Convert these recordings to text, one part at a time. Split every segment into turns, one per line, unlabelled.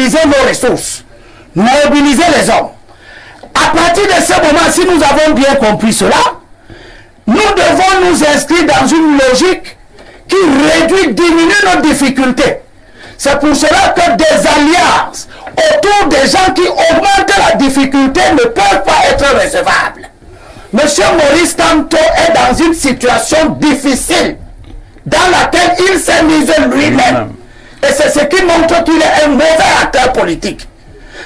mobiliser nos ressources, mobiliser les hommes. À partir de ce moment, si nous avons bien compris cela, nous devons nous inscrire dans une logique qui réduit, diminue nos difficultés. C'est pour cela que des alliances autour des gens qui augmentent la difficulté ne peuvent pas être recevables. Monsieur Maurice Kamto est dans une situation difficile dans laquelle il s'est mis lui-même. Et c'est ce qui montre qu'il est un mauvais acteur politique.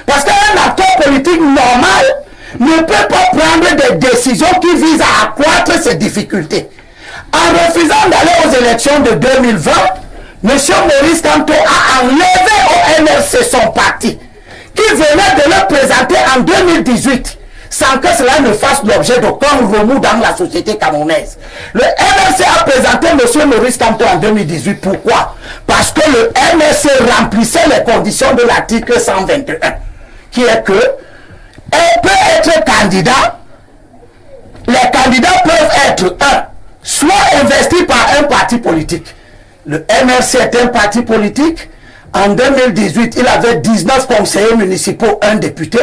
Parce qu'un acteur politique normal ne peut pas prendre des décisions qui visent à accroître ses difficultés. En refusant d'aller aux élections de 2020, M. Maurice Kamto a enlevé au MRC son parti, qui venait de le présenter en 2018, sans que cela ne fasse l'objet d'aucun remous dans la société camerounaise. Le MRC a présenté M. Maurice Kamto en 2018. Pourquoi? Parce que le MRC remplissait les conditions de l'article 121, qui est que on peut être candidat, les candidats peuvent être soit investis par un parti politique. Le MRC est un parti politique. En 2018, il avait 19 conseillers municipaux, un député.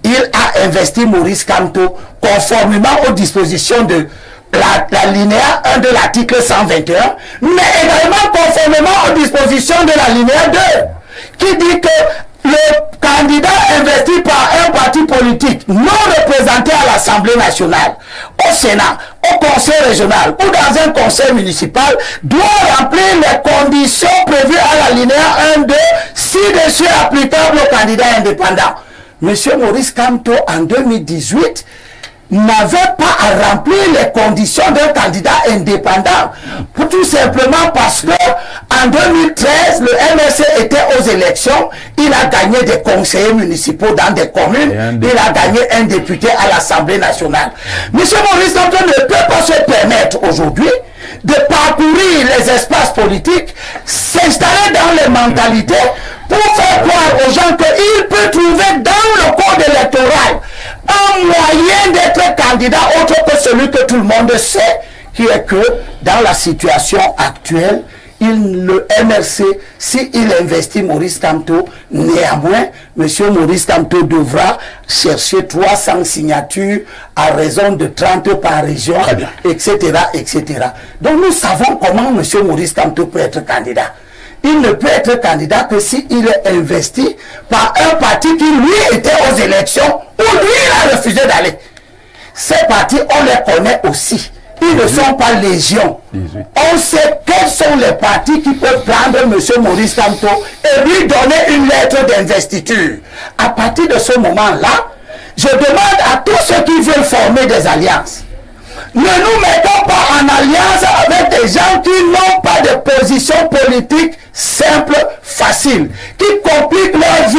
Il a investi Maurice Kamto conformément aux dispositions de la linéa 1 de l'article 121, mais également conformément aux dispositions de la linéa 2, qui dit que le candidat investi par un parti politique non représenté à l'Assemblée nationale, au Sénat, au conseil régional ou dans un conseil municipal doit remplir les conditions prévues à la linéa 1-2 ci-dessus applicables aux candidats indépendants. Monsieur Maurice Kamto, en 2018, n'avait pas à remplir les conditions d'un candidat indépendant, tout simplement parce que en 2013, le MRC était aux élections, il a gagné des conseillers municipaux dans des communes, il a gagné un député à l'Assemblée nationale. Monsieur Maurice Kamto ne peut pas se permettre aujourd'hui de parcourir les espaces politiques, s'installer dans les mentalités pour faire croire aux gens qu'il peut trouver dans le code électoral un moyen d'être candidat autre que celui que tout le monde sait, qui est que dans la situation actuelle, le MRC, s'il investit Maurice Kamto, néanmoins, M. Maurice Kamto devra chercher 300 signatures à raison de 30 par région, etc., etc. Donc nous savons comment M. Maurice Kamto peut être candidat. Il ne peut être candidat que s'il est investi par un parti qui, lui, était aux élections, où lui, il a refusé d'aller. Ces partis, on les connaît aussi. Ils ne sont pas légion. On sait quels sont les partis qui peuvent prendre M. Maurice Kamto et lui donner une lettre d'investiture. À partir de ce moment-là, je demande à tous ceux qui veulent former des alliances, ne nous mettons pas en alliance avec des gens qui n'ont pas de position politique simple, facile, qui compliquent leur vie.